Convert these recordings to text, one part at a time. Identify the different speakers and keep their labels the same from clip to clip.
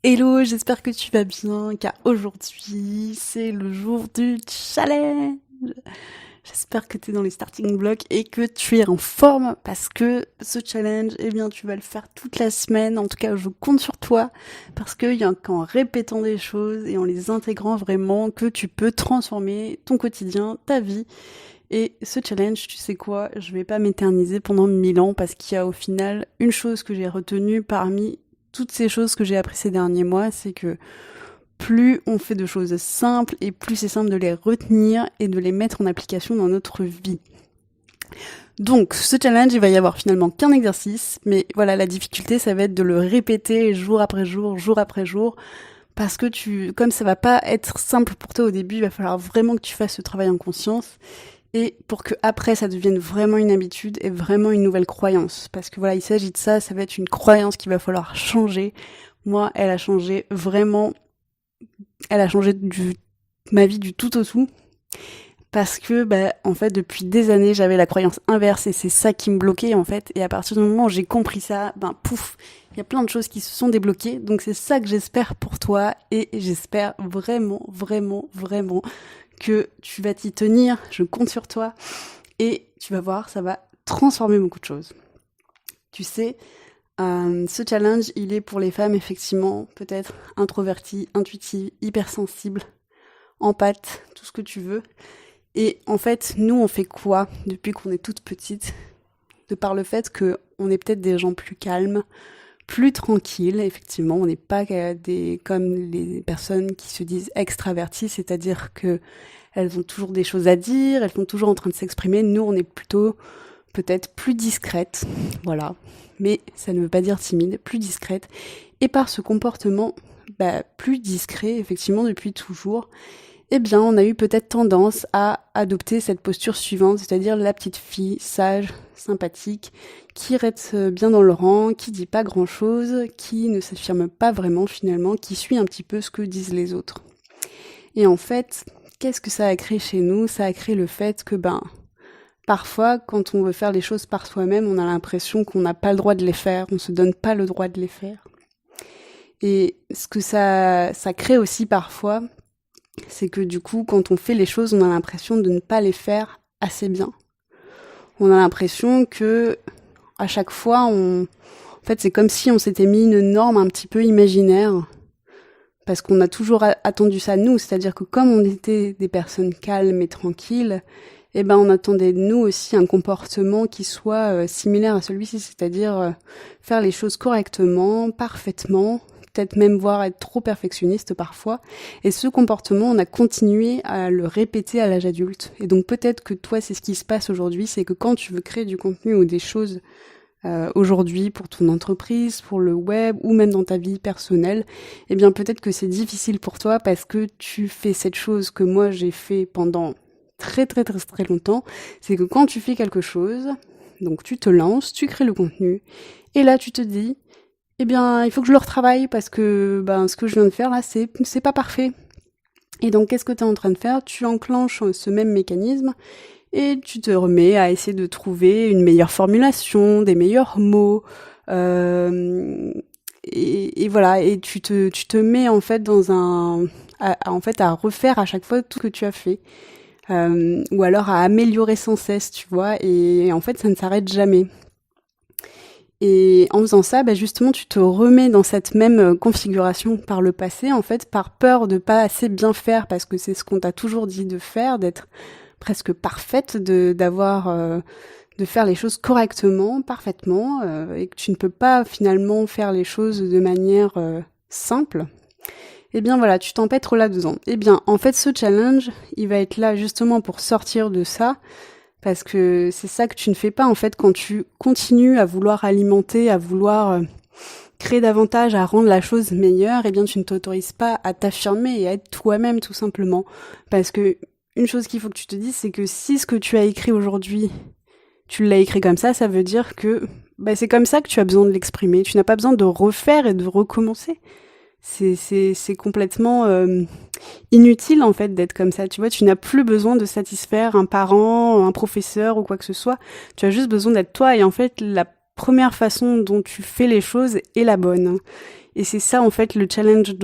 Speaker 1: Hello, j'espère que tu vas bien, car aujourd'hui, c'est le jour du challenge. J'espère que tu es dans les starting blocks et que tu es en forme parce que ce challenge, eh bien, tu vas le faire toute la semaine. En tout cas, je compte sur toi parce qu'il y a qu'en répétant des choses et en les intégrant vraiment que tu peux transformer ton quotidien, ta vie. Et ce challenge, tu sais quoi, je vais pas m'éterniser pendant 1000 ans parce qu'il y a au final une chose que j'ai retenue parmi toutes ces choses que j'ai appris ces derniers mois, c'est que plus on fait de choses simples et plus c'est simple de les retenir et de les mettre en application dans notre vie. Donc, ce challenge, il va y avoir finalement qu'un exercice, mais voilà, la difficulté, ça va être de le répéter jour après jour, parce que comme ça va pas être simple pour toi au début, il va falloir vraiment que tu fasses ce travail en conscience, et pour que après ça devienne vraiment une habitude et vraiment une nouvelle croyance. Parce que voilà, il s'agit de ça, ça va être une croyance qu'il va falloir changer. Moi, elle a changé vraiment, elle a changé ma vie du tout au tout. Parce que, en fait, depuis des années, j'avais la croyance inverse et c'est ça qui me bloquait, en fait. Et à partir du moment où j'ai compris ça, pouf, il y a plein de choses qui se sont débloquées. Donc c'est ça que j'espère pour toi et j'espère vraiment, vraiment, vraiment que tu vas t'y tenir. Je compte sur toi et tu vas voir, ça va transformer beaucoup de choses. Tu sais, ce challenge, il est pour les femmes, effectivement, peut-être introverties, intuitives, hypersensibles, empathes, tout ce que tu veux. Et en fait, nous, on fait quoi depuis qu'on est toute petite? De par le fait qu'on est peut-être des gens plus calmes, plus tranquilles, effectivement, on n'est pas comme les personnes qui se disent extraverties, c'est-à-dire que elles ont toujours des choses à dire, elles sont toujours en train de s'exprimer. Nous, on est plutôt peut-être plus discrètes, voilà. Mais ça ne veut pas dire timide, plus discrète. Et par ce comportement plus discret, effectivement, depuis toujours, eh bien, on a eu peut-être tendance à adopter cette posture suivante, c'est-à-dire la petite fille sage, sympathique, qui reste bien dans le rang, qui dit pas grand-chose, qui ne s'affirme pas vraiment finalement, qui suit un petit peu ce que disent les autres. Et en fait, qu'est-ce que ça a créé chez nous? Ça a créé le fait que, parfois, quand on veut faire les choses par soi-même, on a l'impression qu'on n'a pas le droit de les faire, on se donne pas le droit de les faire. Et ce que ça crée aussi parfois, c'est que du coup, quand on fait les choses, on a l'impression de ne pas les faire assez bien. On a l'impression que à chaque fois, en fait, c'est comme si on s'était mis une norme un petit peu imaginaire, parce qu'on a toujours attendu ça de nous, c'est-à-dire que comme on était des personnes calmes et tranquilles, eh ben on attendait de nous aussi un comportement qui soit similaire à celui-ci, c'est-à-dire faire les choses correctement, parfaitement, peut-être même voire être trop perfectionniste parfois. Et ce comportement, on a continué à le répéter à l'âge adulte. Et donc peut-être que toi, c'est ce qui se passe aujourd'hui, c'est que quand tu veux créer du contenu ou des choses aujourd'hui pour ton entreprise, pour le web ou même dans ta vie personnelle, eh bien peut-être que c'est difficile pour toi parce que tu fais cette chose que moi j'ai fait pendant très très très très longtemps, c'est que quand tu fais quelque chose, donc tu te lances, tu crées le contenu, et là tu te dis, eh bien il faut que je le retravaille parce que ce que je viens de faire là c'est pas parfait. Et donc qu'est-ce que tu es en train de faire? Tu enclenches ce même mécanisme et tu te remets à essayer de trouver une meilleure formulation, des meilleurs mots, euh, et voilà, et tu te mets en fait en fait à refaire à chaque fois tout ce que tu as fait, ou alors à améliorer sans cesse, tu vois, et en fait ça ne s'arrête jamais. Et en faisant ça, justement, tu te remets dans cette même configuration par le passé, en fait, par peur de pas assez bien faire, parce que c'est ce qu'on t'a toujours dit de faire, d'être presque parfaite, de faire les choses correctement, parfaitement, et que tu ne peux pas finalement faire les choses de manière simple. Eh bien voilà, tu t'empêtres trop là-dedans. Eh bien, en fait, ce challenge, il va être là justement pour sortir de ça, parce que c'est ça que tu ne fais pas en fait quand tu continues à vouloir alimenter, à vouloir créer davantage, à rendre la chose meilleure, eh bien tu ne t'autorises pas à t'affirmer et à être toi-même tout simplement. Parce que une chose qu'il faut que tu te dises, c'est que si ce que tu as écrit aujourd'hui, tu l'as écrit comme ça veut dire que c'est comme ça que tu as besoin de l'exprimer. Tu n'as pas besoin de refaire et de recommencer. C'est complètement inutile en fait d'être comme ça. Tu vois, tu n'as plus besoin de satisfaire un parent, un professeur ou quoi que ce soit. Tu as juste besoin d'être toi et en fait la première façon dont tu fais les choses est la bonne. Et c'est ça, en fait, le challenge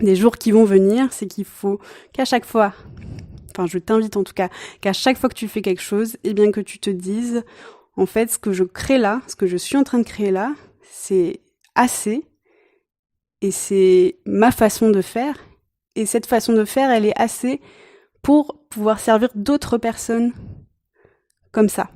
Speaker 1: des jours qui vont venir, c'est qu'il faut qu'à chaque fois, enfin, je t'invite en tout cas, qu'à chaque fois que tu fais quelque chose, eh bien, que tu te dises, en fait, ce que je crée là, ce que je suis en train de créer là, c'est assez, et c'est ma façon de faire, et cette façon de faire, elle est assez pour pouvoir servir d'autres personnes comme ça.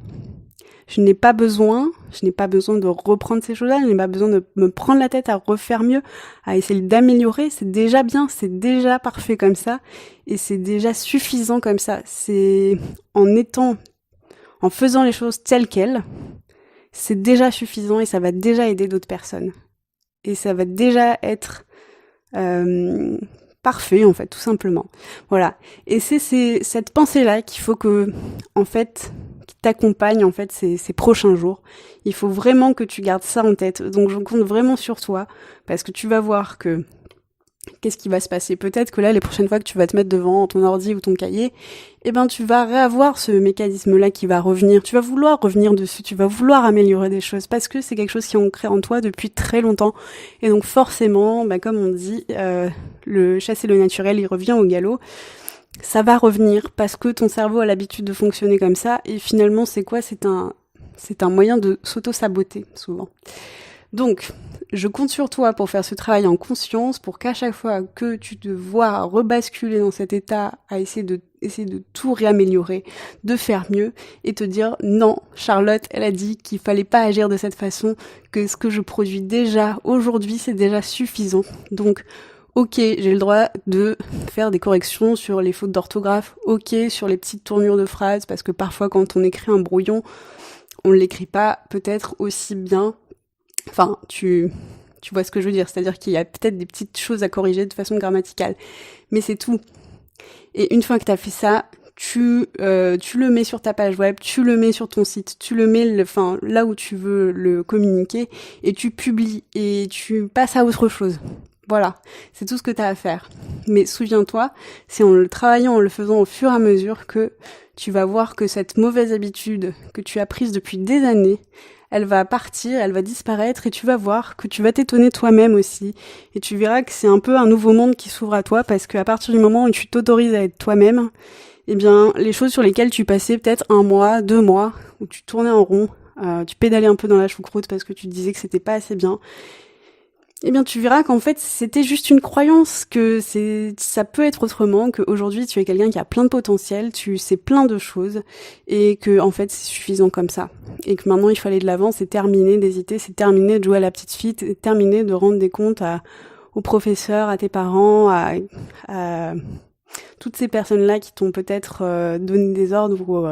Speaker 1: Je n'ai pas besoin de reprendre ces choses-là, je n'ai pas besoin de me prendre la tête à refaire mieux, à essayer d'améliorer, c'est déjà bien, c'est déjà parfait comme ça, et c'est déjà suffisant comme ça. C'est en faisant les choses telles quelles, c'est déjà suffisant et ça va déjà aider d'autres personnes. Et ça va déjà être parfait, en fait, tout simplement. Voilà. Et c'est cette pensée-là qu'il faut que, en fait, qui t'accompagne, en fait, ces prochains jours. Il faut vraiment que tu gardes ça en tête. Donc, je compte vraiment sur toi, parce que tu vas voir que qu'est-ce qui va se passer? Peut-être que là, les prochaines fois que tu vas te mettre devant ton ordi ou ton cahier, eh ben, tu vas réavoir ce mécanisme-là qui va revenir. Tu vas vouloir revenir dessus, tu vas vouloir améliorer des choses parce que c'est quelque chose qui est ancré en toi depuis très longtemps. Et donc, forcément, bah, comme on dit, le chasser le naturel, il revient au galop. Ça va revenir parce que ton cerveau a l'habitude de fonctionner comme ça. Et finalement, c'est quoi? C'est un moyen de s'auto-saboter, souvent. Donc, je compte sur toi pour faire ce travail en conscience, pour qu'à chaque fois que tu te vois rebasculer dans cet état, à essayer de tout réaméliorer, de faire mieux, et te dire non, Charlotte, elle a dit qu'il fallait pas agir de cette façon, que ce que je produis déjà aujourd'hui, c'est déjà suffisant. Donc, ok, j'ai le droit de faire des corrections sur les fautes d'orthographe, ok, sur les petites tournures de phrases, parce que parfois quand on écrit un brouillon, on l'écrit pas peut-être aussi bien. Enfin, tu vois ce que je veux dire, c'est-à-dire qu'il y a peut-être des petites choses à corriger de façon grammaticale, mais c'est tout. Et une fois que tu as fait ça, tu le mets sur ta page web, tu le mets sur ton site, tu le mets là où tu veux le communiquer, et tu publies, et tu passes à autre chose. Voilà, c'est tout ce que tu as à faire. Mais souviens-toi, c'est en le travaillant, en le faisant au fur et à mesure que tu vas voir que cette mauvaise habitude que tu as prise depuis des années, elle va partir, elle va disparaître et tu vas voir que tu vas t'étonner toi-même aussi. Et tu verras que c'est un peu un nouveau monde qui s'ouvre à toi parce qu'à partir du moment où tu t'autorises à être toi-même, eh bien, les choses sur lesquelles tu passais peut-être 1 mois, 2 mois, où tu tournais en rond, tu pédalais un peu dans la choucroute parce que tu te disais que c'était pas assez bien, eh bien, tu verras qu'en fait, c'était juste une croyance, que ça peut être autrement, qu'aujourd'hui, tu es quelqu'un qui a plein de potentiel, tu sais plein de choses, et que, en fait, c'est suffisant comme ça. Et que maintenant, il faut aller de l'avant, c'est terminé d'hésiter, c'est terminé de jouer à la petite fille, c'est terminé de rendre des comptes aux professeurs, à tes parents, à toutes ces personnes-là qui t'ont peut-être donné des ordres ou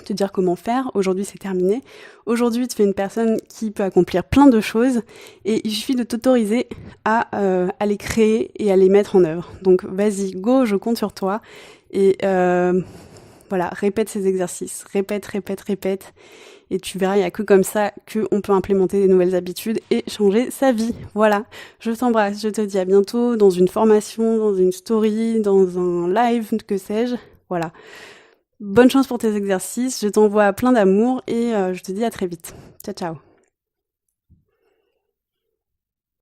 Speaker 1: te dire comment faire. Aujourd'hui, c'est terminé. Aujourd'hui, tu es une personne qui peut accomplir plein de choses et il suffit de t'autoriser à les créer et à les mettre en œuvre. Donc, vas-y, go, je compte sur toi. Et voilà, répète ces exercices. Répète. Et tu verras, il n'y a que comme ça qu'on peut implémenter des nouvelles habitudes et changer sa vie. Voilà, je t'embrasse. Je te dis à bientôt dans une formation, dans une story, dans un live, que sais-je. Voilà. Bonne chance pour tes exercices, je t'envoie plein d'amour et je te dis à très vite. Ciao, ciao.